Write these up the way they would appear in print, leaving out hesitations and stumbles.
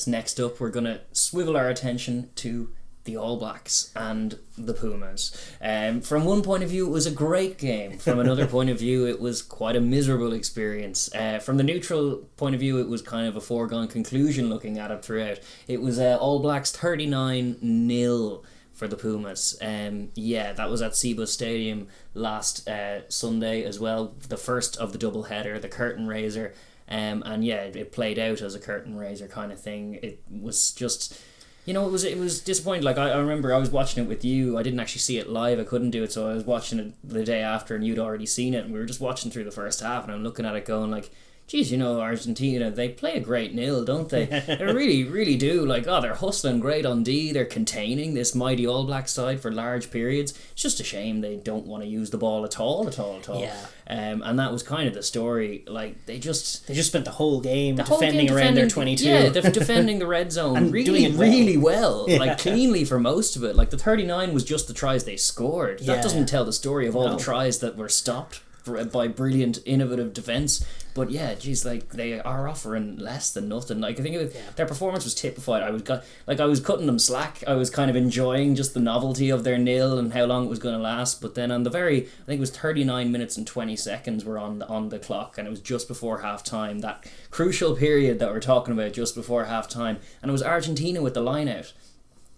this. Next up, we're going to swivel our attention to the All Blacks and the Pumas. From one point of view, it was a great game. From another point of view, it was quite a miserable experience. From the neutral point of view, it was kind of a foregone conclusion looking at it throughout. It was All Blacks 39-0 for the Pumas. That was at Suncorp Stadium last Sunday as well. The first of the double header, the curtain raiser. It played out as a curtain raiser kind of thing. It was just... it was disappointing. Like, I remember I was watching it with you. I didn't actually see it live. I couldn't do it, so I was watching it the day after, and you'd already seen it, and we were just watching through the first half, and I'm looking at it going like, geez, Argentina, they play a great nil, don't they? They really, really do. Like, they're hustling great on D. They're containing this mighty All Black side for large periods. It's just a shame they don't want to use the ball at all. Yeah. And that was kind of the story. Like, they just spent the whole game defending around their 22. Yeah, defending the red zone and really, doing it really well. Yeah. Like, cleanly for most of it. Like, the 39 was just the tries they scored. That doesn't tell the story of all the tries that were stopped by brilliant, innovative defence. But yeah, geez, like, they are offering less than nothing. Like, I think their performance was typified. I was cutting them slack. I was kind of enjoying just the novelty of their nil and how long it was going to last. But then on I think it was 39 minutes and 20 seconds were on the clock, and it was just before half time, that crucial period that we're talking about, just before half time. And it was Argentina with the line out.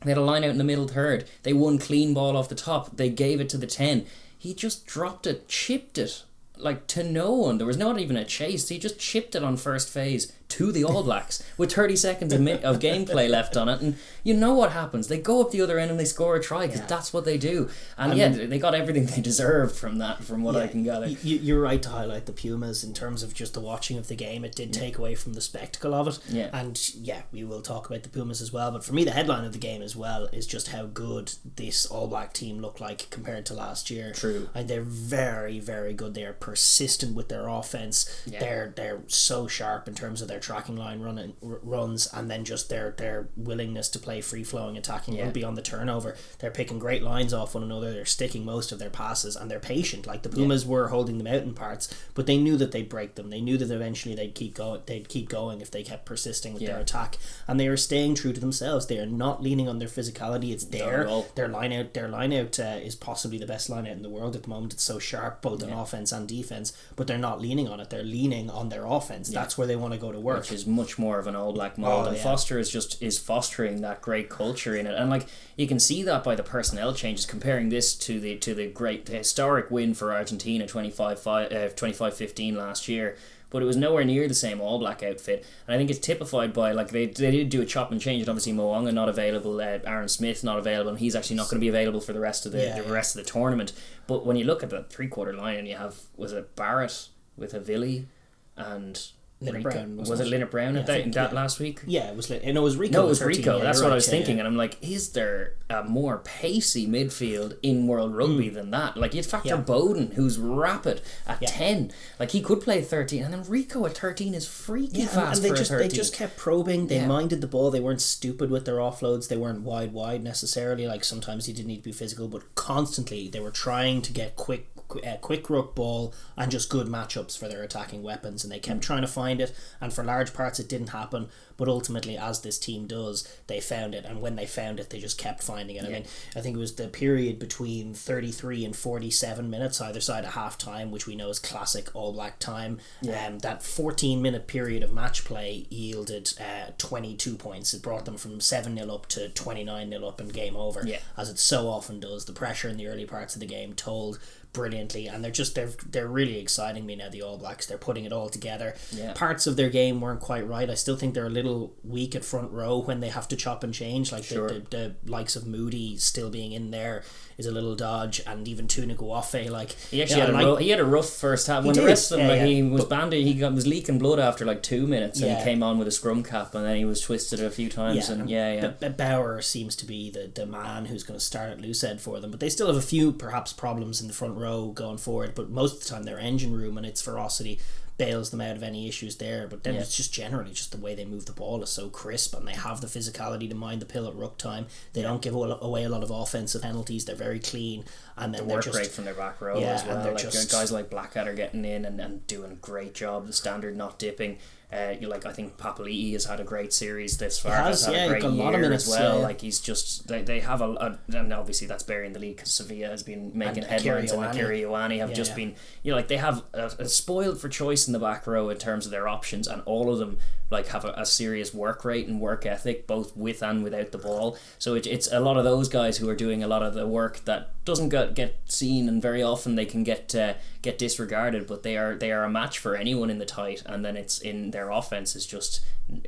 They had a line out in the middle third. They won clean ball off the top. They gave it to the 10. He just dropped it, chipped it, like, to no one. There was not even a chase. He just chipped it on first phase to the All Blacks with 30 seconds of gameplay left on it, and you know what happens. They go up the other end and they score a try, because that's what they do. And they got everything they deserved from that, from what I can gather. You're right to highlight the Pumas in terms of just the watching of the game. It did take away from the spectacle of it. We will talk about the Pumas as well, but for me the headline of the game as well is just how good this All Black team looked like compared to last year. True. And they're very, very good. They are persistent with their offense. They're so sharp in terms of their tracking line runs, and then just their willingness to play free flowing attacking rugby on the turnover. They're picking great lines off one another. They're sticking most of their passes, and they're patient. Like, the Pumas were holding them out in parts, but they knew that they'd break them. They knew that eventually they'd keep going if they kept persisting with their attack, and they are staying true to themselves. They are not leaning on their physicality. It's there. Their line out is possibly the best line out in the world at the moment. It's so sharp, both on offense and defense, but they're not leaning on it. They're leaning on their offense. That's where they want to go to work, which is much more of an All Black mold. And Foster is fostering that great culture in it, and like, you can see that by the personnel changes, comparing this to the historic win for Argentina 25-15 last year. But it was nowhere near the same All Black outfit, and I think it's typified by, like, they did do a chop and change, and obviously Mo'unga not available, Aaron Smith not available, and he's actually not going to be available for the rest of the tournament. But when you look at the 3/4 line, and you have, was it Barrett with a Villy and Brown, was it Leonard Brown that last week? Yeah, it was. It was Rico. No, it was Rico. That's what I was thinking, and I'm like, is there a more pacey midfield in World Rugby than that? Like, you'd factor Bowden, who's rapid at 10. Like, he could play 13, and then Rico at 13 is freaky fast. And they just kept probing. They minded the ball. They weren't stupid with their offloads. They weren't wide necessarily. Like, sometimes you didn't need to be physical, but constantly they were trying to get quick ruck ball and just good matchups for their attacking weapons, and they kept trying to find it, and for large parts it didn't happen, but ultimately, as this team does, they found it, and when they found it, they just kept finding it. I mean, I think it was the period between 33 and 47 minutes either side of half time, which we know is classic All Black time. That 14-minute period of match play yielded 22 points. It brought them from 7-0 up to 29-0 up and game over, as it so often does. The pressure in the early parts of the game told brilliantly, and they're really exciting me now, the All Blacks. They're putting it all together. Parts of their game weren't quite right. I still think they're a little weak at front row when they have to chop and change, like the likes of Moody still being in there is a little dodge, and even Tuna Guafe, like, he actually had a rough first half when the rest of them he was banded. He was leaking blood after like 2 minutes, and he came on with a scrum cap, and then he was twisted a few times. But Bauer seems to be the man who's going to start at loose end for them, but they still have a few perhaps problems in the front row going forward, but most of the time their engine room and its ferocity bails them out of any issues there. But then it's just generally just the way they move the ball is so crisp, and they have the physicality to mind the pill at ruck time. They don't give away a lot of offensive penalties. They're very clean, and then they work great from their back row as well. And they're like, guys like Blackadder getting in and doing a great job, the standard not dipping. I think Papali'i has had a great series this far. Has had a great year as well. Like he's just they have and obviously that's burying the league because Sevilla has been making headlines and Akira Ioane have just been they have a spoiled for choice in the back row in terms of their options, and all of them like have a serious work rate and work ethic both with and without the ball. So it's a lot of those guys who are doing a lot of the work that doesn't get seen, and very often they can get disregarded, but they are a match for anyone in the tight, and then it's in their offense is just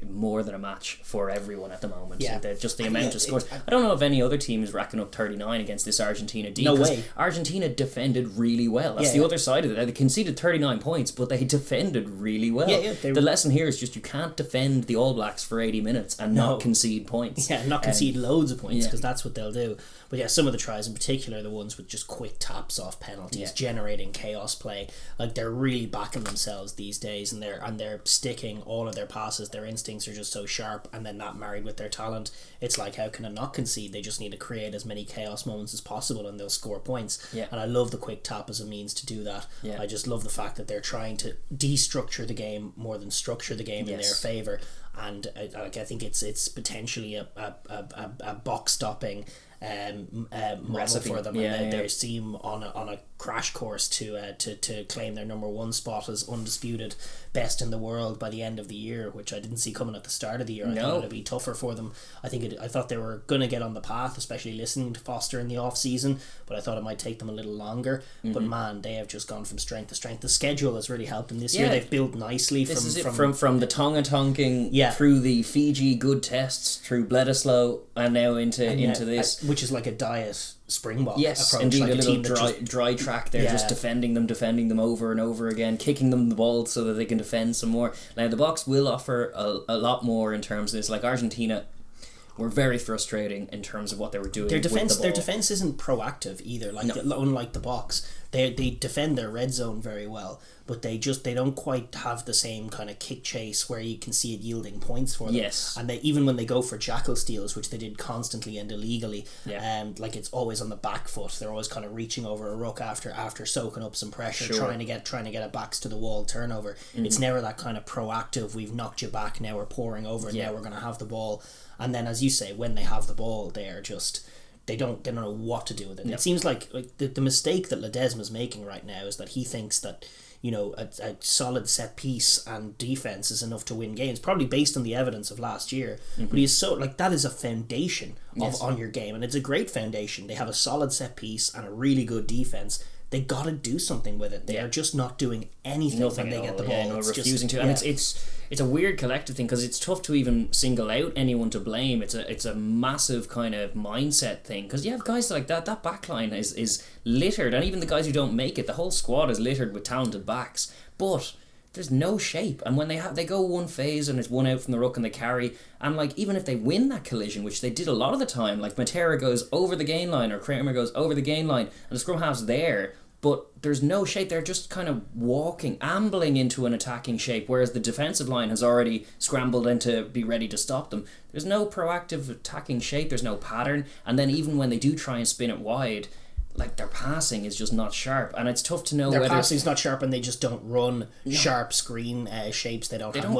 more than a match for everyone at the moment. Just the amount of scores. I don't know if any other team is racking up 39 against this Argentina D. No way. Argentina defended really well. That's the other side of it. They conceded 39 points, but they defended really well. The lesson here is just you can't defend the All Blacks for 80 minutes and not concede points. Not concede loads of points, because that's what they'll do. But some of the tries in particular, the ones with just quick taps off penalties, generating chaos play, like they're really backing themselves these days, and they're sticking all of their passes. Their instincts are just so sharp, and then that married with their talent, it's like, how can I not concede? They just need to create as many chaos moments as possible, and they'll score points. And I love the quick tap as a means to do that. I just love the fact that they're trying to destructure the game more than structure the game in their favour. And I think it's potentially a box stopping model for them, and they seem on a crash course to claim their number one spot as undisputed best in the world by the end of the year, which I didn't see coming at the start of the year. I thought it'd be tougher for them. I thought they were going to get on the path, especially listening to Foster in the off season, but I thought it might take them a little longer. But man, they have just gone from strength to strength. The schedule has really helped them this year. They've built nicely from the Tonga Tonking through the Fiji good tests through Bledisloe and now into this, which is like a diet Springbok approach. Indeed, like a little dry track. They're just defending them over and over again, kicking them the ball so that they can defend some more. Now the box will offer a lot more in terms of this. Like Argentina were very frustrating in terms of what they were doing. Their defense isn't proactive either. Unlike the box, they defend their red zone very well, but they don't quite have the same kind of kick chase where you can see it yielding points for them. And they, even when they go for jackal steals, which they did constantly and illegally, like it's always on the back foot. They're always kind of reaching over a ruck after soaking up some pressure, trying to get a backs to the wall turnover. It's never that kind of proactive. We've knocked you back, now we're pouring over, now we're going to have the ball. And then, as you say, when they have the ball, they are just they don't know what to do with it. It seems like the mistake that Ledesma's making right now is that he thinks that a solid set piece and defense is enough to win games, probably based on the evidence of last year. But he's so that is a foundation on your game, and it's a great foundation. They have a solid set piece and a really good defense. They got to do something with it. They are just not doing anything when they get the ball. It's refusing to. And it's a weird collective thing because it's tough to even single out anyone to blame. It's a massive kind of mindset thing because you have guys like that. That back line is littered, and even the guys who don't make it, the whole squad is littered with talented backs. But there's no shape, and when they go one phase and it's one out from the ruck and they carry, and like even if they win that collision, which they did a lot of the time, like Matera goes over the gain line or Kramer goes over the gain line and the scrum half's there, but there's no shape. They're just kind of ambling into an attacking shape, whereas the defensive line has already scrambled in to be ready to stop them. There's no proactive attacking shape, there's no pattern, and then even when they do try and spin it wide, like their passing is just not sharp, and it's tough to know their whether passing's not sharp, and they just don't run sharp screen shapes. They don't have any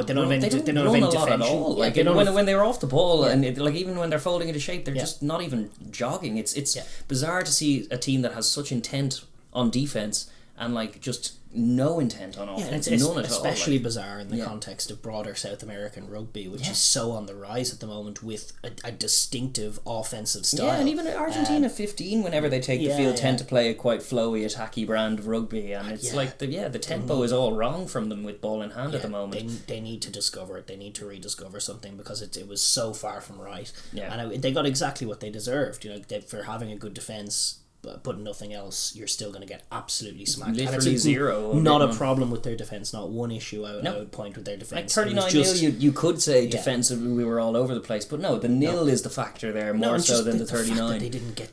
defension at all. Like when they're off the ball, and even when they're folding into shape, they're just not even jogging. It's bizarre to see a team that has such intent on defense and like just no intent on offense. It's none at all. Especially bizarre in the context of broader South American rugby, which is so on the rise at the moment with a distinctive offensive style. Yeah, and even Argentina 15, whenever they take the field, tend to play a quite flowy, attacky brand of rugby, and it's like the tempo is all wrong from them with ball in hand at the moment. They need to discover it. They need to rediscover something because it was so far from right. And they got exactly what they deserved. For having a good defence, but nothing else, you're still going to get absolutely smacked. Literally zero. Not a problem with their defence, not one issue I would point with their defence. Like 39-0, you could say defensively we were all over the place, but no, the nil is the factor there more so than the 39. They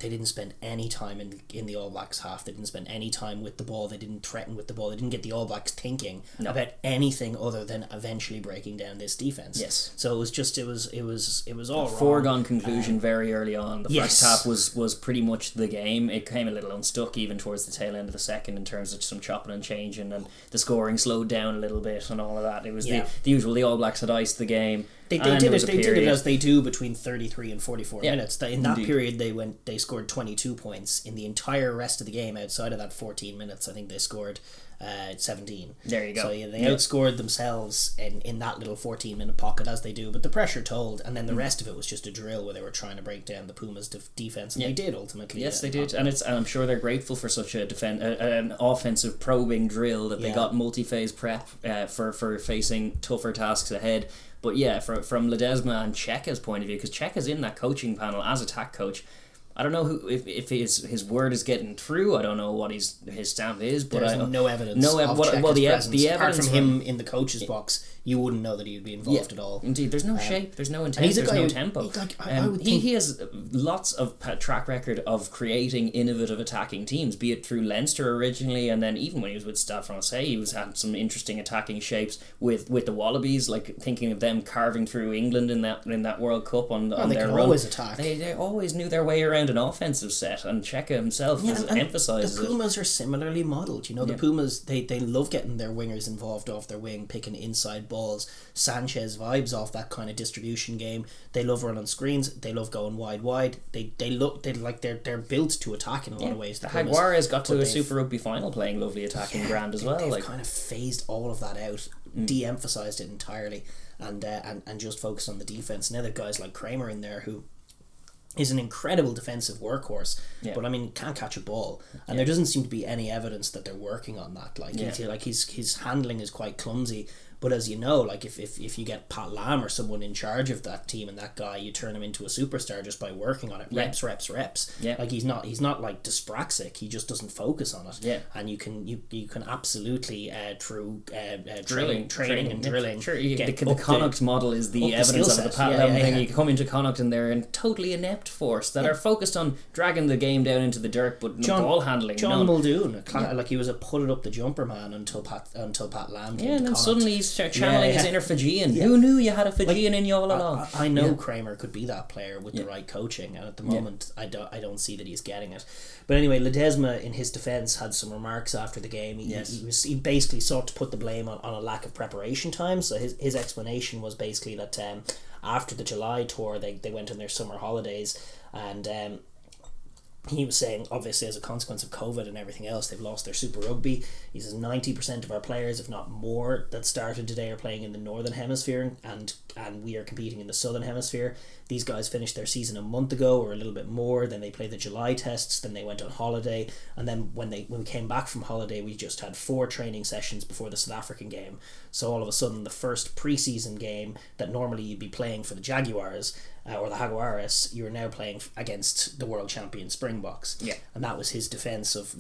didn't spend any time in the All Blacks half. They didn't spend any time with the ball. They didn't threaten with the ball. They didn't get the All Blacks thinking about anything other than eventually breaking down this defence. Yes. So it was all wrong. Foregone conclusion very early on. The first half was pretty much the game. came a little unstuck even towards the tail end of the second in terms of some chopping and changing, and the scoring slowed down a little bit and all of that. It was the usual. The All Blacks had iced the game. They did it as they do between 33 and 44 minutes. In that period, they scored 22 points. In the entire rest of the game, outside of that 14 minutes, I think they scored 17. There you go. So they outscored themselves in that little 14-minute pocket, as they do. But the pressure told, and then the rest of it was just a drill where they were trying to break down the Pumas' defense, and they did ultimately. Yes, they did, and I'm sure they're grateful for such an offensive probing drill that they got multi-phase prep for facing tougher tasks ahead. But yeah, from Ledesma and Cheika's point of view, because Cheika's in that coaching panel as attack coach. I don't know if his word is getting through. I don't know what his stamp is, but there's no evidence. The evidence apart from him in the coach's box, you wouldn't know that he'd be involved at all. Indeed, there's no shape, there's no intent, there's no tempo. He has lots of track record of creating innovative attacking teams, be it through Leinster originally, and then even when he was with Stade Francais, he had some interesting attacking shapes with the Wallabies, like thinking of them carving through England in that World Cup on their run. Always attack. They always knew their way around an offensive set, and Cheika himself emphasises the Pumas are similarly modelled. The Pumas, they love getting their wingers involved off their wing, picking inside balls. Sanchez vibes off that kind of distribution game. They love running screens. They love going wide. They're built to attack in a lot of ways. The Jaguares got to a Super Rugby final playing lovely attacking grand as well. They've kind of phased all of that out, de-emphasised it entirely, and just focused on the defence. Now they've guys like Kramer in there who is an incredible defensive workhorse, but can't catch a ball, and there doesn't seem to be any evidence that they're working on that. His handling is quite clumsy. But as you know, if you get Pat Lam or someone in charge of that team and that guy, you turn him into a superstar just by working on it. Reps. Yeah. He's not like dyspraxic. He just doesn't focus on it. Yeah. And you can absolutely through training and drilling. Sure. The Connacht model is the evidence of the Pat Lam thing. You come into Connacht and they're a totally inept force that are focused on dragging the game down into the dirt, but ball handling. John Muldoon, he was a put it up the jumper man until Pat Lam came to and then Connacht. suddenly he's channeling his inner Fijian. Who knew you had a Fijian in you all along? I know Kramer could be that player with the right coaching, and at the moment I don't see that he's getting it. But anyway, Ledesma in his defence had some remarks after the game. He basically sought to put the blame on a lack of preparation time. So his explanation was basically that after the July tour they went on their summer holidays, and he was saying, obviously, as a consequence of COVID and everything else, they've lost their Super Rugby. He says 90% of our players, if not more, that started today are playing in the Northern Hemisphere, and we are competing in the Southern Hemisphere. These guys finished their season a month ago, or a little bit more. Then they played the July tests. Then they went on holiday, and then when we came back from holiday, we just had 4 training sessions before the South African game. So all of a sudden, the first pre-season game that normally you'd be playing for the Jaguars or the Jaguares, you were now playing against the world champion Springboks. Yeah, and that was his defense of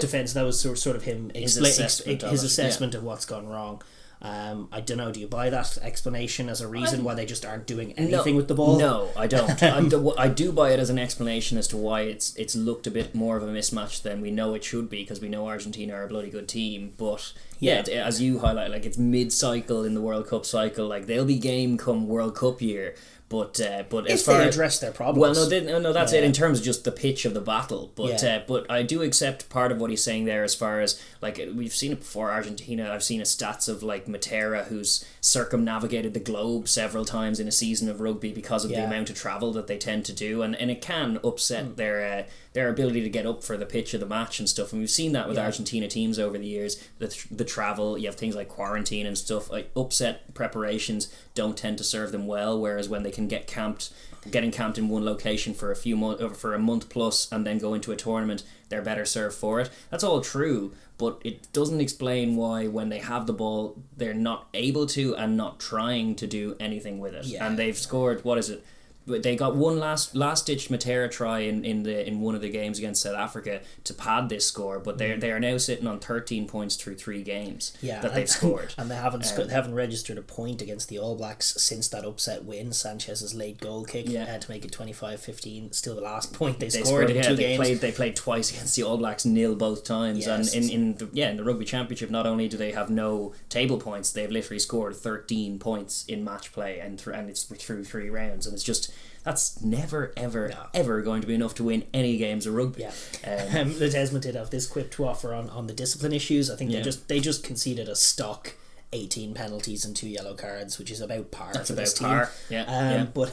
defense. That was sort of him his assessment of what's gone wrong. I don't know. Do you buy that explanation as a reason why they just aren't doing anything with the ball? No, I don't. I do buy it as an explanation as to why it's looked a bit more of a mismatch than we know it should be, because we know Argentina are a bloody good team. But as you highlight, it's mid-cycle in the World Cup cycle. They'll be game come World Cup year. But as far as address their problems, that's it in terms of just the pitch of the battle. But I do accept part of what he's saying there, as far as we've seen it before. Argentina, I've seen stats of Matera, who's circumnavigated the globe several times in a season of rugby because of the amount of travel that they tend to do, and it can upset their ability to get up for the pitch of the match and stuff. And we've seen that with Argentina teams over the years. The travel, you have things like quarantine and stuff. Upset preparations don't tend to serve them well, whereas when they can getting camped in one location for a month plus and then go into a tournament, they're better served for it. That's all true, but it doesn't explain why when they have the ball they're not able to and not trying to do anything with it. And they've scored, what is it? They got one last ditch Matera try in one of the games against South Africa to pad this score, but they are now sitting on 13 points through 3 games that they've scored, and they haven't registered a point against the All Blacks since that upset win. Sanchez's late goal kick to make it 25-15. Still the last point they scored in 2 games. They played twice against the All Blacks, nil both times, and in the Rugby Championship, not only do they have no table points, they've literally scored 13 points in match play, and it's through 3 rounds, and it's just. That's never, ever going to be enough to win any games of rugby. Yeah. Ledesma did have this quip to offer on the discipline issues. I think they just conceded a stock 18 penalties and 2 yellow cards, which is about par. That's for about this par. Team. But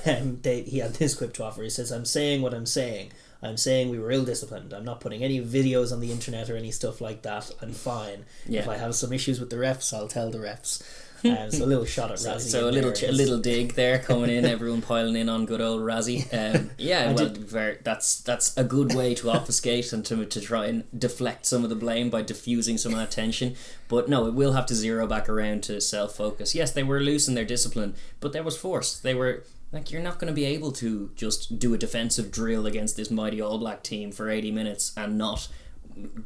he had this quip to offer. He says, "I'm saying what I'm saying. I'm saying we were ill-disciplined. I'm not putting any videos on the internet or any stuff like that. I'm fine. If I have some issues with the refs, I'll tell the refs." So a little shot at Razzie. So a little dig there coming in. Everyone piling in on good old Razzie. That's a good way to obfuscate and to try and deflect some of the blame by diffusing some of that tension. But no, it will have to zero back around to self-focus. Yes, they were loose in their discipline, but there was force. They were like, you're not going to be able to just do a defensive drill against this mighty All Black team for 80 minutes and not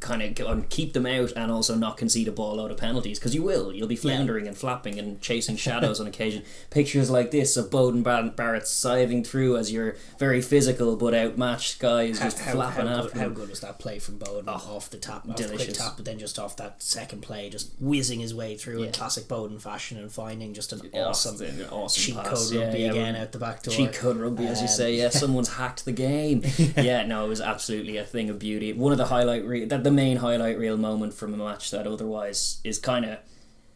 kind of keep them out and also not concede a ball out of penalties, because you'll be floundering and flapping and chasing shadows on occasion. Pictures like this of Bowden Barrett scything through as your very physical but outmatched guy is just flapping after how good was that play from Bowden off the tap, delicious. Quick tap, but then just off that second play, just whizzing his way through in classic Bowden fashion and finding just an awesome cheat pass. Code rugby again out the back door. Cheat code rugby, as you say. Yeah, someone's hacked the game. No, it was absolutely a thing of beauty. One of the the main highlight reel moment from a match that otherwise is kind of,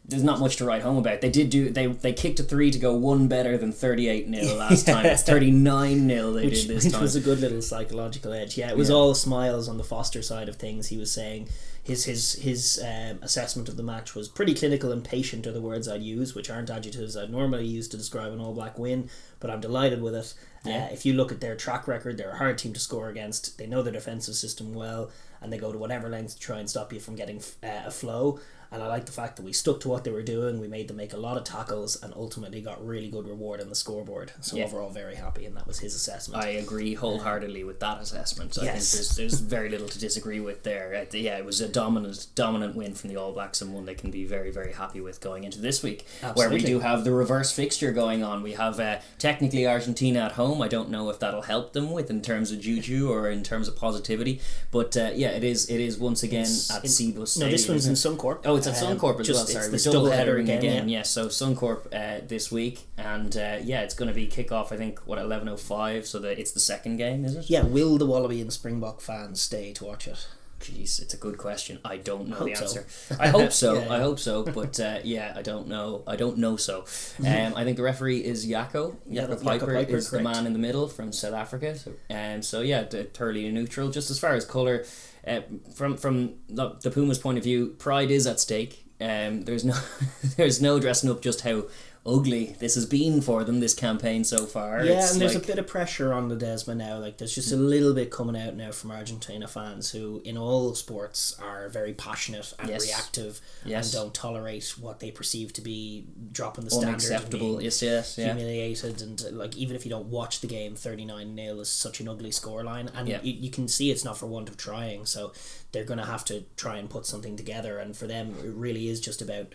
there's not much to write home about. They kicked a 3 to go one better than 38-0 last time. It's 39-0 they did this time. Which was a good little psychological edge. Yeah, it was all smiles on the Foster side of things. He was saying his assessment of the match was pretty clinical and patient are the words I'd use, which aren't adjectives I'd normally use to describe an All Black win, but I'm delighted with it. If you look at their track record, they're a hard team to score against. They know their defensive system well, and they go to whatever lengths to try and stop you from getting a flow. And I like the fact that we stuck to what they were doing. We made them make a lot of tackles and ultimately got really good reward on the scoreboard. So overall, very happy, and that was his assessment. I agree wholeheartedly with that assessment. I think there's very little to disagree with there. It was a dominant win from the All Blacks, and one they can be very, very happy with going into this week. Absolutely. Where we do have the reverse fixture going on. We have technically Argentina at home. I don't know if that'll help them in terms of juju or in terms of positivity, but it is once again at Cbus Stadium. No, this one's in Suncorp. Oh, it's at Suncorp as well. Sorry, we're double headering again. Yeah, so Suncorp this week, and it's going to be kickoff. I think 11:05. So it's the second game, is it? Yeah. Will the Wallaby and Springbok fans stay to watch it? Jeez, it's a good question. I don't know the answer. I hope so. I hope so. But I don't know. I don't know so. I think the referee is Jaco. Jaco Piper is correct. The man in the middle from South Africa. Thoroughly neutral. Just as far as colour, from the Pumas' point of view, pride is at stake. There's no dressing up just how ugly this has been for them this campaign so far. And there's a bit of pressure on Ledesma now. Like, there's just a little bit coming out now from Argentina fans who in all sports are very passionate and reactive and don't tolerate what they perceive to be dropping the standard, unacceptable, humiliated, and like, even if you don't watch the game, 39-0 is such an ugly scoreline, and you can see it's not for want of trying. So they're going to have to try and put something together, and for them it really is just about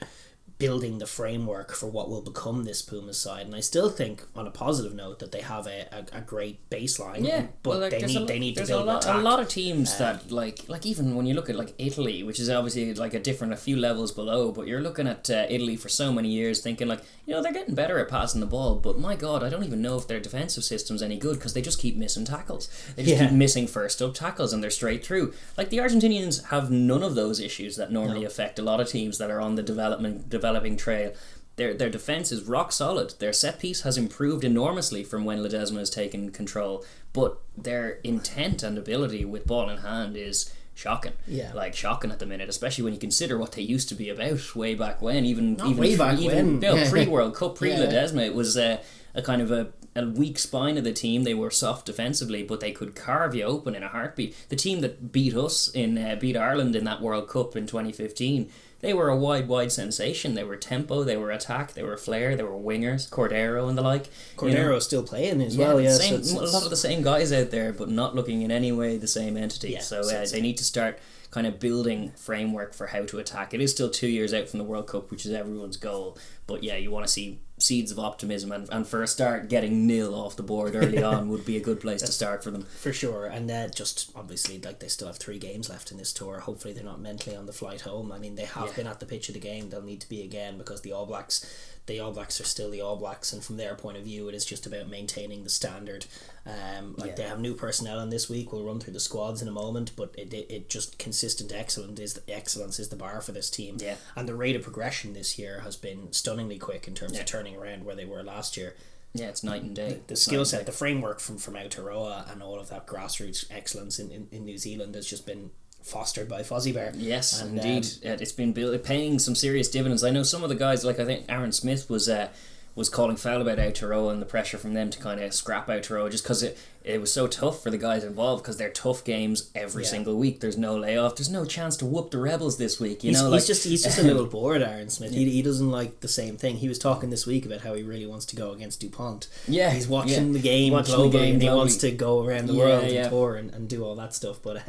building the framework for what will become this Pumas side. And I still think, on a positive note, that they have a great baseline. But they need to build an attack. A lot of teams that like even when you look at like Italy, which is obviously like a few levels below, but you're looking at Italy for so many years thinking like, they're getting better at passing the ball, but my God, I don't even know if their defensive system's any good, because they just keep missing tackles. They just keep missing first up tackles, and they're straight through. Like, the Argentinians have none of those issues that normally affect a lot of teams that are on the developing trail. Their defence is rock solid. Their set piece has improved enormously from when Ledesma has taken control, but their intent and ability with ball in hand is shocking. Shocking at the minute, especially when you consider what they used to be about way back when. Pre-World Cup, pre-Ledesma, it was a kind of a weak spine of the team. They were soft defensively, but they could carve you open in a heartbeat. The team that beat Ireland in that World Cup in 2015, they were a wide sensation. They were tempo, they were attack, they were flair, they were wingers, Cordero and the like. Cordero's still playing as well. A lot of the same guys out there, but not looking in any way the same entity. They need to start kind of building framework for how to attack. It is still 2 years out from the World Cup, which is everyone's goal. But you want to see seeds of optimism, and for a start, getting 0 off the board early on would be a good place to start for them. For sure, and just obviously, like, they still have 3 games left in this tour. Hopefully they're not mentally on the flight home. I mean, they have been at the pitch of the game. They'll need to be again, because the All Blacks are still the All Blacks, and from their point of view, it is just about maintaining the standard. They have new personnel in this week. We'll run through the squads in a moment, but it just consistent excellence is the bar for this team. Yeah. And the rate of progression this year has been stunningly quick in terms of turning around where they were last year. Yeah, it's night and day. The skill set, the framework from Aotearoa and all of that grassroots excellence in New Zealand has just been fostered by Fozzie Bear. Yes, and, indeed. It's been paying some serious dividends. I know some of the guys, like I think Aaron Smith was calling foul about Aotearoa and the pressure from them to kind of scrap Aotearoa, just because it was so tough for the guys involved, because they're tough games every single week. There's no layoff. There's no chance to whoop the Rebels this week. He's just a little bored, Aaron Smith. He doesn't like the same thing. He was talking this week about how he really wants to go against DuPont. Yeah, he's watching the game globally, and he wants to go around the world and tour and do all that stuff. But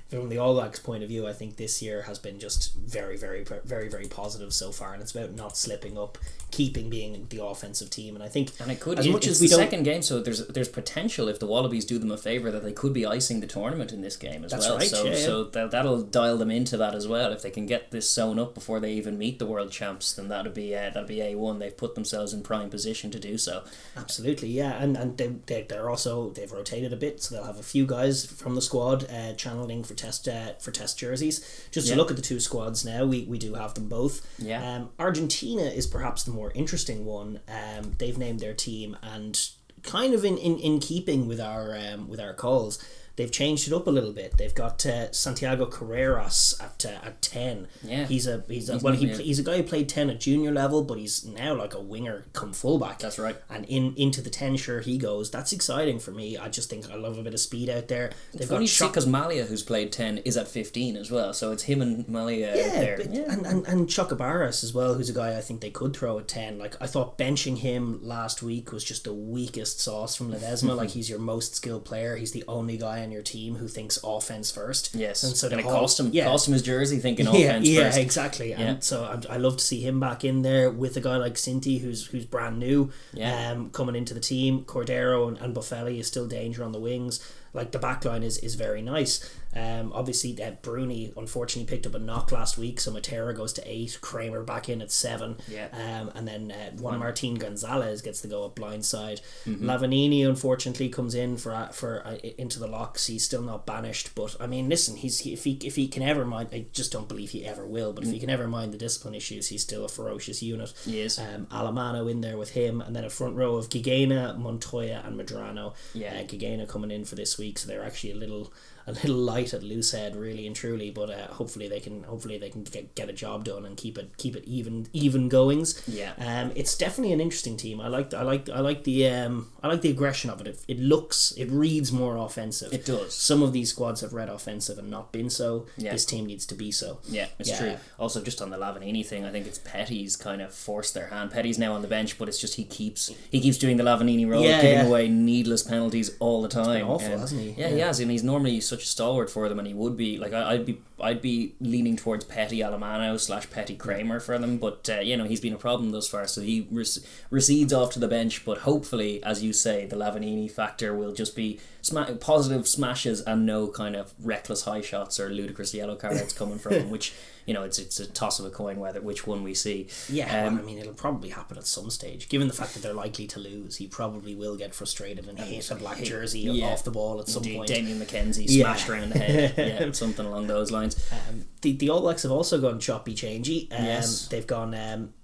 from the All Blacks point of view, I think this year has been just very, very, very, very positive so far, and it's about not slipping up, keeping being the offensive team. And I think, and it could, it's the second game, so there's potential, if the Wallabies do them a favour, that they could be icing the tournament in this game as well. Right, so that'll dial them into that as well. If they can get this sewn up before they even meet the world champs, then that'll be A1. They've put themselves in prime position to do so. Absolutely, yeah, and they've rotated a bit, so they'll have a few guys from the squad channeling for test jerseys. Just to look at the 2 squads now, we do have them both. Yeah. Argentina is perhaps the more interesting one. They've named their team, and kind of in keeping with our calls, they've changed it up a little bit. They've got Santiago Carreras at 10. Yeah, he's a guy who played 10 at junior level, but he's now like a winger come fullback. That's right. And into the 10 shirt he goes. That's exciting for me. I just think I love a bit of speed out there. They've got because Malia, who's played 10, is at 15 as well. So it's him and Malia out there. And Chocobaras as well, who's a guy I think they could throw at 10. Like, I thought benching him last week was just the weakest sauce from Ledesma. Like, he's your most skilled player. He's the only guy on your team who thinks offense first. Yes, and so it cost him his jersey thinking offense first. Yeah, exactly. And so I love to see him back in there with a guy like Cinti, who's brand new, coming into the team. Cordero and Boffelli is still danger on the wings. Like, the back line is very nice. Obviously Bruni unfortunately picked up a knock last week, so Matera goes to 8, Kramer back in at 7, and then Juan Martin Gonzalez gets to go up blindside. Lavanini unfortunately comes in for into the locks. He's still not banished, but I mean, listen, if he can ever mind, I just don't believe he ever will, but if he can ever mind the discipline issues, he's still a ferocious unit. He is. Alamano in there with him, and then a front row of Gigena, Montoya and Medrano. Gigena coming in for this week, so they're actually a little light at loose head, really and truly, but hopefully they can get a job done and keep it even goings. It's definitely an interesting team. I like the aggression of it. It reads more offensive. It does. Some of these squads have read offensive and not been so. This team needs to be so. It's true. Also, just on the Lavanini thing, I think it's Petty's kind of forced their hand. Petty's now on the bench, but it's just he keeps doing the Lavanini role, giving away needless penalties all the time. It's been awful, hasn't he? He has, and he's normally such a stalwart for them, and he would be like, I'd be leaning towards Petty Alamano / Petty Kramer for them, but he's been a problem thus far, so he recedes off to the bench. But hopefully, as you say, the Lavanini factor will just be positive smashes and no kind of reckless high shots or ludicrous yellow cards coming from him, which it's a toss of a coin which one we see. I mean, it'll probably happen at some stage, given the fact that they're likely to lose. He probably will get frustrated and hit a black jersey off the ball at some point. Damien McKenzie smashed around the head, something along those lines. The All Blacks have also gone choppy changey. They've gone.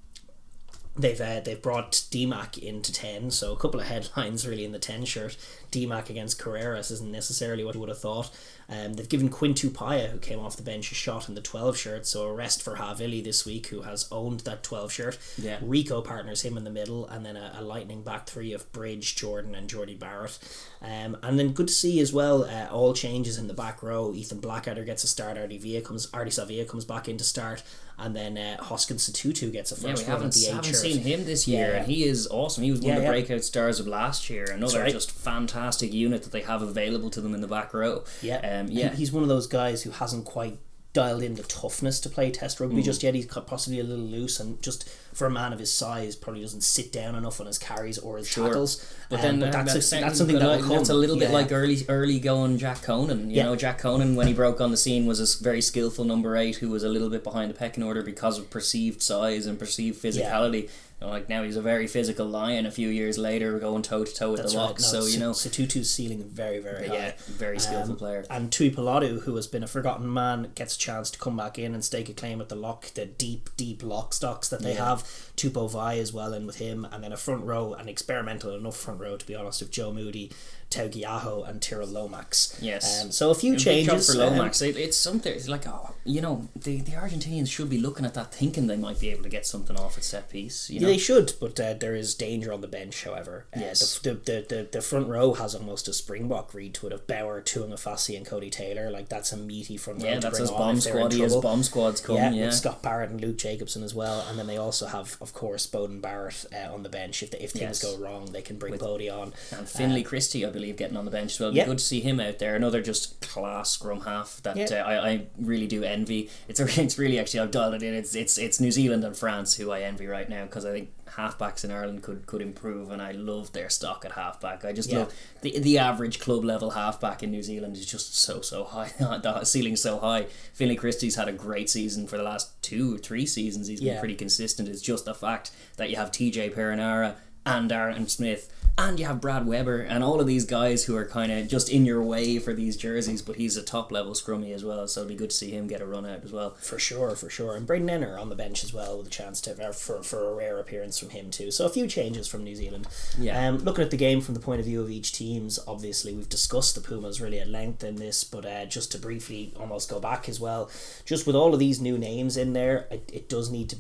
They've brought DMAC into 10, so a couple of headlines really in the 10 shirt. DMAC against Carreras isn't necessarily what you would have thought. They've given Quintu Paya, who came off the bench, a shot in the 12 shirt, so a rest for Havili this week, who has owned that 12 shirt. Rico partners him in the middle, and then a lightning back three of Bridge, Jordan and Jordy Barrett. And then good to see as well, all changes in the back row. Ethan Blackadder gets a start, Artie Savia comes back in to start, and then Hoskins Satutu gets a first run at the 8 shirt. We haven't seen him this year, and he is awesome. He was one of the breakout stars of last year. Another just fantastic unit that they have available to them in the back row. He's one of those guys who hasn't quite dialed in the toughness to play Test rugby just yet. He's possibly a little loose, and just for a man of his size, probably doesn't sit down enough on his carries or his tackles. But then that's something that will come. It's a little bit like early going Jack Conan. You know, Jack Conan, when he broke on the scene, was a very skillful number 8 who was a little bit behind the pecking order because of perceived size and perceived physicality. Like now he's a very physical lion. A few years later, going toe to toe with the Locks. No, so you know, Situtu's ceiling very, very high. Yeah, very skillful player. And Tui Pilatu, who has been a forgotten man, gets a chance to come back in and stake a claim at the lock. The deep lock stocks that they have. Tupou Vai as well in with him, and then a front row, an experimental enough front row to be honest, of Joe Moody, Taugiaho and Tyrrell Lomax. Yes. So a few changes for Lomax. It's something. It's like, the Argentinians should be looking at that, thinking they might be able to get something off at set piece. You know? They should, but there is danger on the bench. However, yes, the front row has almost a Springbok read to it of Bauer, Tuangafasi and Cody Taylor. Like that's a meaty front row. Yeah, that's as bomb squaddy as bomb squads come. Yeah, with Scott Barrett and Luke Jacobson as well, and then they also have, of course, Bowden Barrett on the bench. If things go wrong, they can bring Bodie on. And Finlay Christie, I believe, getting on the bench as well. It'd be good to see him out there. Another just class scrum half that I really do envy. It's really, actually, I've dialed it in. It's New Zealand and France who I envy right now, because I think halfbacks in Ireland could improve, and I love their stock at halfback. I just love the average club level halfback in New Zealand is just so high. The ceiling's so high. Finlay Christie's had a great season for the last 2 or 3 seasons. He's been pretty consistent. It's just the fact that you have TJ Perinara and Darren Smith, and you have Brad Weber, and all of these guys who are kind of just in your way for these jerseys, but he's a top level scrummy as well, so it'd be good to see him get a run out as well. For sure. And Braden Enner on the bench as well, with a chance to for a rare appearance from him too. So a few changes from New Zealand. Looking at the game from the point of view of each teams, obviously we've discussed the Pumas really at length in this, but just to briefly almost go back as well, just with all of these new names in there, it does need to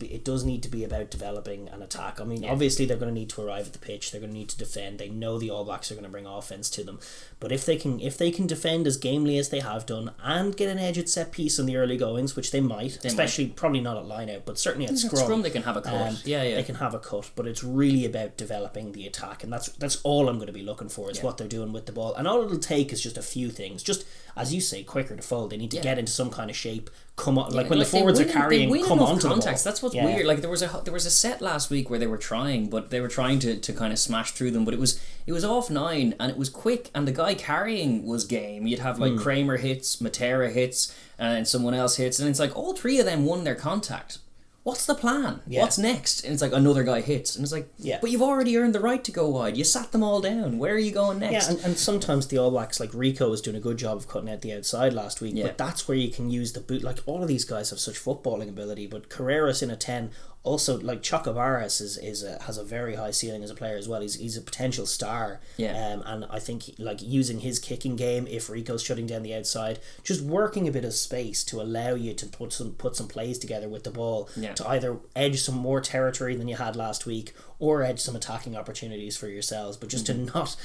be about developing an attack. I mean, obviously they're going to need to arrive at the pitch, they're going to need to defend. They know the All Blacks are going to bring offense to them, but if they can defend as gamely as they have done and get an edge at set piece in the early goings, which they might, probably not at line out, but certainly at scrum they can have a cut. They can have a cut, but it's really about developing the attack, and that's all I'm going to be looking for is what they're doing with the ball. And all it'll take is just a few things, just as you say, quicker to fold. They need to get into some kind of shape, come on, like when the forwards are carrying, come onto the ball. That's what's weird. Like there was a set last week where they were trying to kind of smash through them, but it was off 9 and it was quick, and the guy carrying was game. You'd have like Kramer hits, Matera hits, and someone else hits, and it's like all 3 of them won their contact. What's the plan? What's next? And it's like another guy hits, and it's like, but you've already earned the right to go wide. You sat them all down. Where are you going next? Yeah, and sometimes the All Blacks, like Rico was doing a good job of cutting out the outside last week, but that's where you can use the boot. Like all of these guys have such footballing ability, but Carreras in a 10. Also, like Chocobaras has a very high ceiling as a player as well. He's a potential star. And I think like using his kicking game, if Rico's shutting down the outside, just working a bit of space to allow you to put some plays together with the ball to either edge some more territory than you had last week, or edge some attacking opportunities for yourselves, but just to not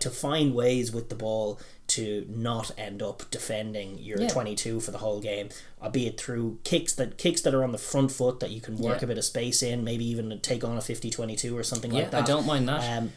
to find ways with the ball to not end up defending your 22 for the whole game, albeit through kicks that are on the front foot that you can work a bit of space in, maybe even take on a 50-22 or something like that. I don't mind that.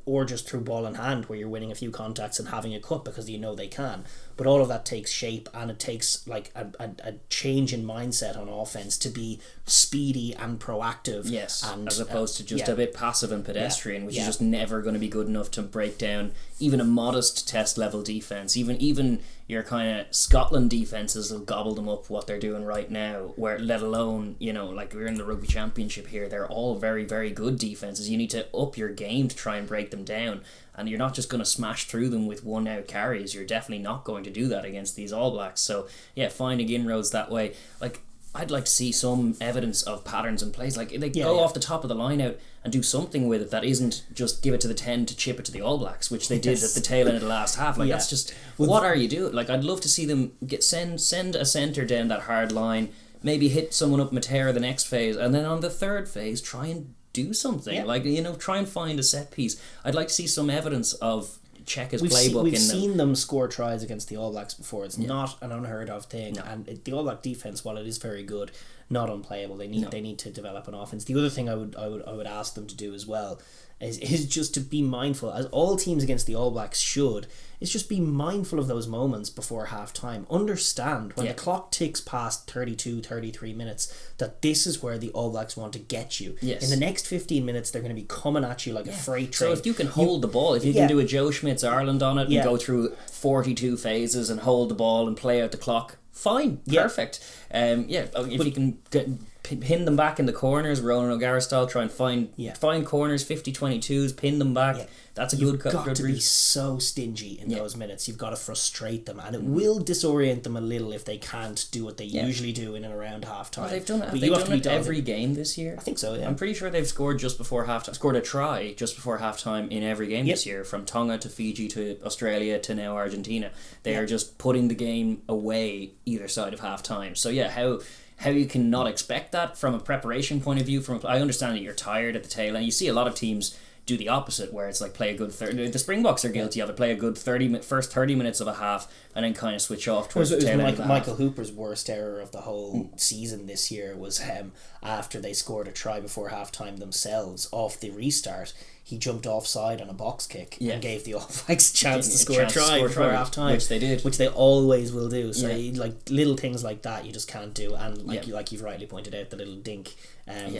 Or just through ball in hand where you're winning a few contacts and having a cut because you know they can. But all of that takes shape, and it takes like a change in mindset on offense to be speedy and proactive. And as opposed to just a bit passive and pedestrian, which is just never going to be good enough to break down even a modest test level defense. Even your kind of Scotland defenses will gobble them up what they're doing right now, where let alone, like we're in the Rugby Championship here, they're all very, very good defenses. You need to up your game to try and break them down, and you're not just going to smash through them with one out carries. You're definitely not going to do that against these All Blacks. So finding inroads that way, like I'd like to see some evidence of patterns and plays. Like they go off the top of the line out and do something with it that isn't just give it to the 10 to chip it to the All Blacks, which they did at the tail end of the last half. Like that's just, what are you doing? Like I'd love to see them send a centre down that hard line, maybe hit someone up Matera the next phase, and then on the third phase try and do something. Like try and find a set piece. I'd like to see some evidence of check his playbook. We've seen them score tries against the All Blacks before. It's not an unheard of thing, and the All Black defense, while it is very good, not unplayable. They need to develop an offense. The other thing I would ask them to do as well, is just to be mindful, as all teams against the All Blacks should, is just be mindful of those moments before half-time. Understand when the clock ticks past 32, 33 minutes that this is where the All Blacks want to get you. Yes. In the next 15 minutes, they're going to be coming at you like a freight train. So if you can hold the ball, if you can do a Joe Schmidt's Ireland on it and go through 42 phases and hold the ball and play out the clock, fine, perfect. If you can pin them back in the corners, Ronan O'Gara style, try and find corners, 50-22s, pin them back. Yeah. That's a good cut. You've got to be so stingy in those minutes. You've got to frustrate them, and it will disorient them a little if they can't do what they usually do in and around half time. Well, they've done it every game this year. I think so, yeah. I'm pretty sure they've scored just before half-time, scored a try just before half-time in every game this year, from Tonga to Fiji to Australia to now Argentina. They are just putting the game away either side of half-time. So how you can not expect that from a preparation point of view. I understand that you're tired at the tail end. You see a lot of teams do the opposite, where it's like play a good 30. The Springboks are guilty of it. Play a good first 30 minutes of a half, and then kind of switch off towards the tail end. Michael Hooper's worst error of the whole season this year was after they scored a try before half-time themselves off the restart. He jumped offside on a box kick and gave the All Blacks a chance to score a try before half-time. Which they did. Which they always will do. So like little things like that you just can't do. And like you've rightly pointed out, the little dink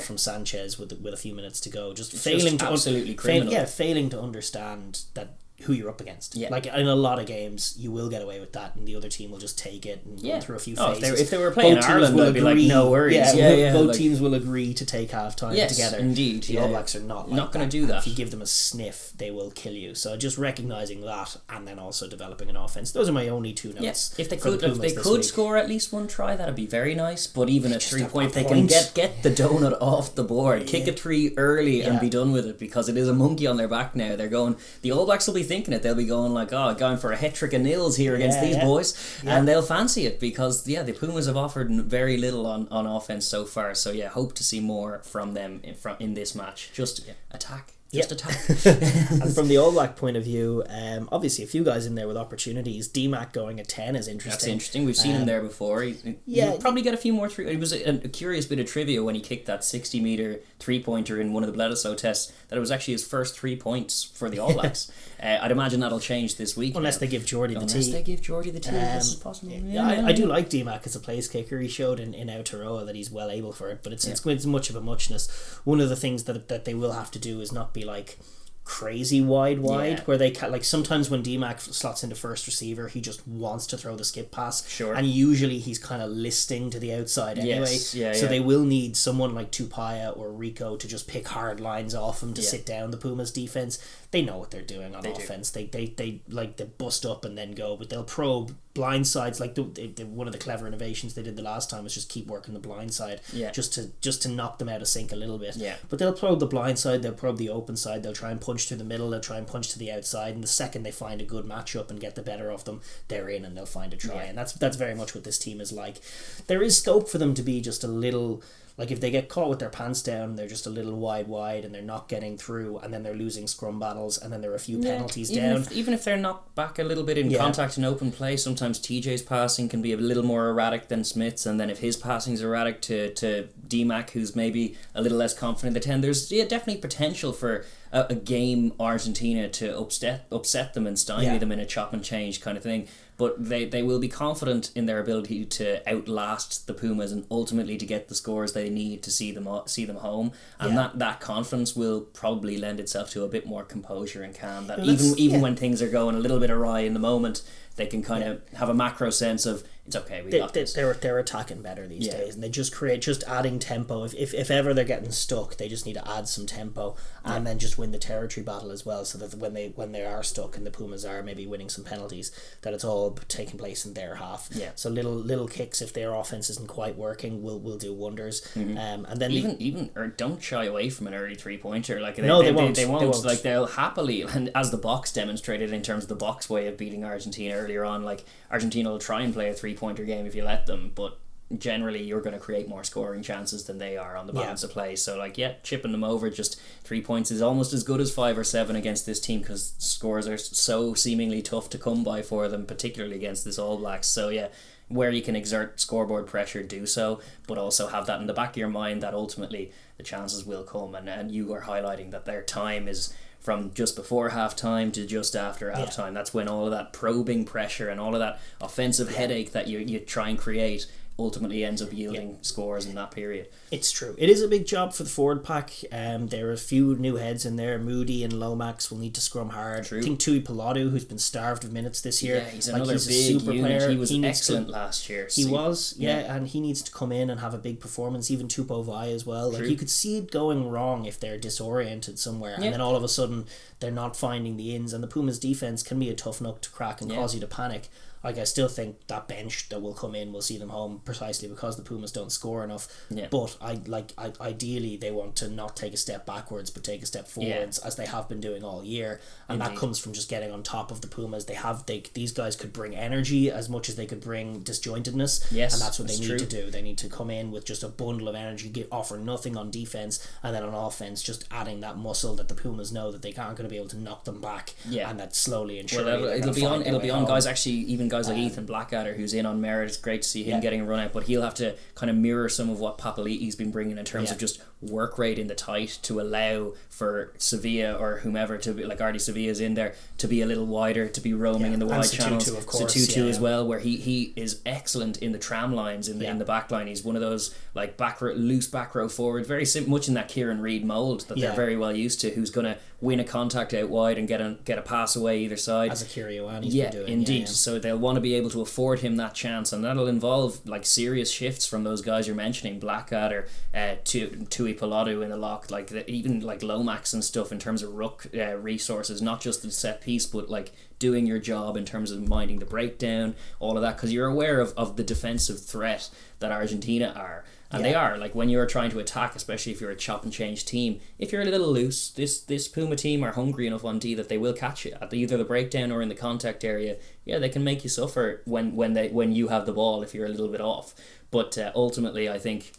from Sanchez with a few minutes to go. Just failing to absolutely criminal. Failing to understand that who you're up against. Yeah. Like in a lot of games you will get away with that and the other team will just take it and run through a few phases. If they were playing Ireland, they'd be like, no worries. Both teams will agree to take half time together. Indeed. The All Blacks are not going to do that. If you give them a sniff, they will kill you. So just recognising that and then also developing an offence. Those are my only two notes. Yes. If they could score at least one try, that'd be very nice. But even at 3 point, they can get the donut off the board, kick a 3 early and be done with it, because it is a monkey on their back now. They're going. The All Blacks will be thinking it. They'll be going like, going for a hat-trick of nils here against these boys, and they'll fancy it, because the Pumas have offered very little on offense so far. So hope to see more from them in this match. Just attack. Attack. And from the All Black point of view, obviously a few guys in there with opportunities. DMAC going at 10 is interesting. That's interesting. We've seen him there before. He'll probably get a few more It was a curious bit of trivia when he kicked that 60-metre 3-pointer in one of the Bledisloe tests, that it was actually his first 3 points for the All Blacks. I'd imagine that'll change this week. Unless they give Geordie the tee. Unless they give Geordie the tee. This is possible. I do like DMAC as a place kicker. He showed in Aotearoa that he's well able for it, but it's much of a muchness. One of the things that they will have to do is not be like crazy wide where they can, like, sometimes when DMAC slots into first receiver, he just wants to throw the skip pass, and usually he's kind of listing to the outside anyway. So they will need someone like Tupaya or Rico to just pick hard lines off him to sit down the Pumas defense. They know what they're doing on offense. They bust up and then go, but they'll probe blind sides. Like one of the clever innovations they did the last time was just keep working the blind side, just to knock them out of sync a little bit. But they'll probe the blind side, they'll probe the open side, they'll try and punch through the middle, they'll try and punch to the outside, and the second they find a good matchup and get the better of them, they're in and they'll find a try. And that's very much what this team is like. There is scope for them to be just a little, like, if they get caught with their pants down, they're just a little wide and they're not getting through, and then they're losing scrum battles, and then there are a few penalties down. Even if they're knocked back a little bit in contact and open play, sometimes TJ's passing can be a little more erratic than Smith's, and then if his passing's erratic to DMAC, who's maybe a little less confident, there's definitely potential for a game Argentina to upset them and stymie them in a chop and change kind of thing. But they will be confident in their ability to outlast the Pumas and ultimately to get the scores they need to see them home. And that confidence will probably lend itself to a bit more composure and calm. That even when things are going a little bit awry in the moment, they can kind of have a macro sense of, it's okay, we got this. They're attacking better these days, and they just adding tempo. If ever they're getting stuck, they just need to add some tempo and then just win the territory battle as well, so that when they are stuck and the Pumas are maybe winning some penalties, that it's all taking place in their half. So little kicks, if their offense isn't quite working, will do wonders. And then or don't shy away from an early 3-pointer. Like they won't. They won't. Like they'll happily, and as the box demonstrated in terms of the box way of beating Argentina earlier on, like Argentina will try and play a 3-pointer game if you let them, but generally you're going to create more scoring chances than they are on the balance of play. So like, chipping them over, just 3 points is almost as good as 5 or 7 against this team, because scores are so seemingly tough to come by for them, particularly against this All Blacks. So where you can exert scoreboard pressure, do so, but also have that in the back of your mind that ultimately the chances will come. And you are highlighting that their time is from just before half-time to just after half-time. That's when all of that probing pressure and all of that offensive headache that you try and create ultimately ends up yielding scores in that period. It's true. It is a big job for the forward pack. There are a few new heads in there. Moody and Lomax will need to scrum hard. True. I think Tui Pilatu, who's been starved of minutes this year. Yeah, he's another big super unit. Player. He was excellent last year. He was, and he needs to come in and have a big performance. Even Tupou Vai as well. Like, you could see it going wrong if they're disoriented somewhere, and then all of a sudden they're not finding the ins. And the Pumas defense can be a tough nut to crack and cause you to panic. Like, I still think that bench that will come in will see them home precisely because the Pumas don't score enough. Yeah. But ideally they want to not take a step backwards but take a step forwards, as they have been doing all year. And that comes from just getting on top of the Pumas. These guys could bring energy as much as they could bring disjointedness. Yes, and that's what they need to do. They need to come in with just a bundle of energy, offer nothing on defense, and then on offense just adding that muscle that the Pumas know that they aren't going to be able to knock them back. Yeah. And that slowly and surely it'll be on guys, actually, even guys like Ethan Blackadder, who's in on merit. It's great to see him getting a run out, but he'll have to kind of mirror some of what Papali'i's been bringing in terms of just work rate in the tight, to allow for Sevilla or whomever to be, like Artie Sevilla's in there, to be a little wider, to be roaming in the wide channels. Satutu as well, where he is excellent in the tram lines in the back line. He's one of those like loose back row forward, very much in that Kieran Reid mould that they're very well used to, who's going to win a contact out wide and get a pass away either side, as Akira Ioane's been doing. Indeed. So they'll want to be able to afford him that chance, and that'll involve like serious shifts from those guys you're mentioning, Blackadder, Tui Pilatu in the lock, like even like Lomax and stuff, in terms of ruck resources, not just the set piece, but like doing your job in terms of minding the breakdown, all of that, because you're aware of the defensive threat that Argentina are. And they are, like, when you're trying to attack, especially if you're a chop and change team, if you're a little loose, this Puma team are hungry enough on D that they will catch you at either the breakdown or in the contact area. Yeah, they can make you suffer when you have the ball if you're a little bit off. But ultimately, I think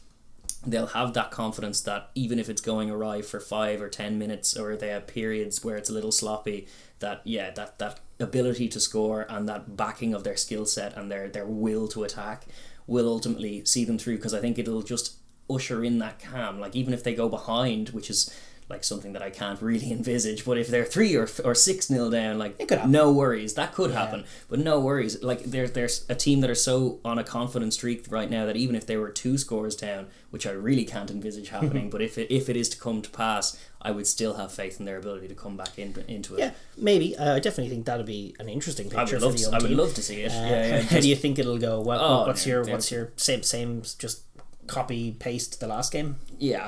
they'll have that confidence that even if it's going awry for 5 or 10 minutes, or they have periods where it's a little sloppy, that ability to score and that backing of their skill set and their will to attack will ultimately see them through, because I think it'll just usher in that calm. Like, even if they go behind, which is like something that I can't really envisage, but if they're 3 or 6-0 down, like, it could happen. No worries, that could happen, but no worries. Like, there's a team that are so on a confident streak right now that even if they were 2 scores down, which I really can't envisage happening, but if it is to come to pass, I would still have faith in their ability to come back into it. Yeah, maybe. I definitely think that'd be an interesting picture for the young team. I would love to see it. How do you think it'll go? What's your same just copy paste the last game? Yeah,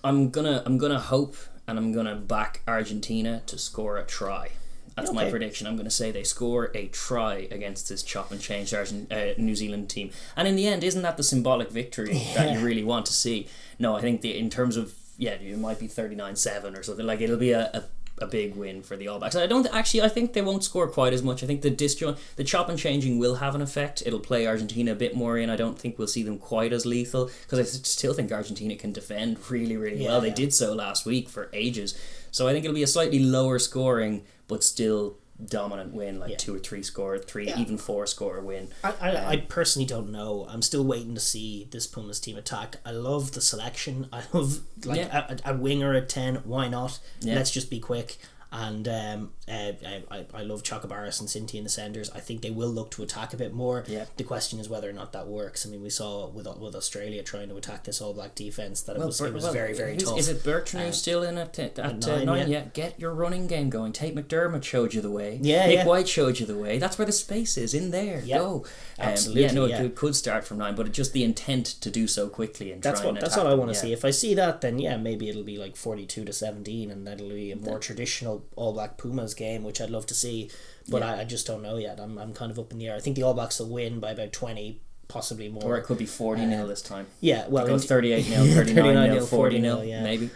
I'm gonna hope and I'm gonna back Argentina to score a try. That's my prediction. I'm going to say they score a try against this chop and change New Zealand team. And in the end, isn't that the symbolic victory that you really want to see? No, I think in terms of, it might be 39-7 or something. Like, it'll be a big win for the All Blacks. I think they won't score quite as much. I think the chop and changing will have an effect. It'll play Argentina a bit more in. I don't think we'll see them quite as lethal, because I still think Argentina can defend really, really well. They did so last week for ages. So I think it'll be a slightly lower scoring, but still dominant win, like 2 or 3 score, 3 even 4 score win. I personally don't know. I'm still waiting to see this Pumas team attack. I love the selection. I love a winger at 10. Why not? Let's just be quick. And I love Chocobaris and Sinti in the centres. I think they will look to attack a bit more. The question is whether or not that works. I mean, we saw with Australia trying to attack this All Black defence that it was very, very tough. Is it Bertrand who's still in at 9? Yeah, get your running game going. Tate McDermott showed you the way. Nick White showed you the way. That's where the space is, in there. Go. Absolutely. It could start from 9, but just the intent to do so quickly and that's what I want to see. If I see that, then maybe it'll be like 42-17, and that'll be a more traditional All Black Pumas game, which I'd love to see, but I just don't know yet. I'm kind of up in the air. I think the All Blacks will win by about 20, possibly more. Or it could be 40-0 this time. Yeah, well, 38-0, 39-0, 40-0, yeah. maybe.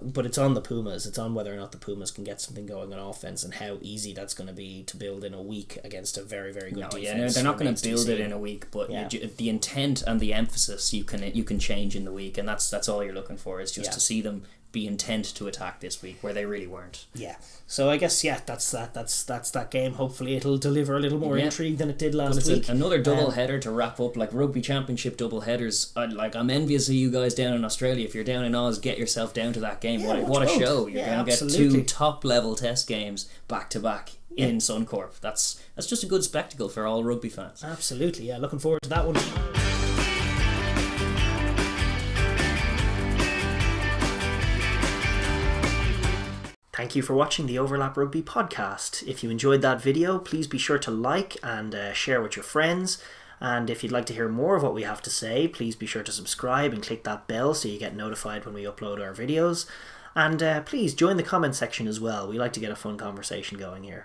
But it's on the Pumas. It's on whether or not the Pumas can get something going on offense and how easy that's going to be to build in a week against a very, very good defense. Yeah, they're not going to build it in a week, but the intent and the emphasis you can change in the week, and that's all you're looking for, is just to see them be intent to attack this week where they really weren't. Yeah. So I guess that's that game. Hopefully it'll deliver a little more intrigue than it did last week. Another double header to wrap up, like rugby championship double headers. I'm envious of you guys down in Australia. If you're down in Oz, get yourself down to that game. What a show! You're going to get 2 top level test games back to back in Suncorp. That's just a good spectacle for all rugby fans. Absolutely, yeah. Looking forward to that one. Thank you for watching the Overlap Rugby podcast. If you enjoyed that video, please be sure to like and share with your friends. And if you'd like to hear more of what we have to say, please be sure to subscribe and click that bell so you get notified when we upload our videos. And please join the comment section as well. We like to get a fun conversation going here.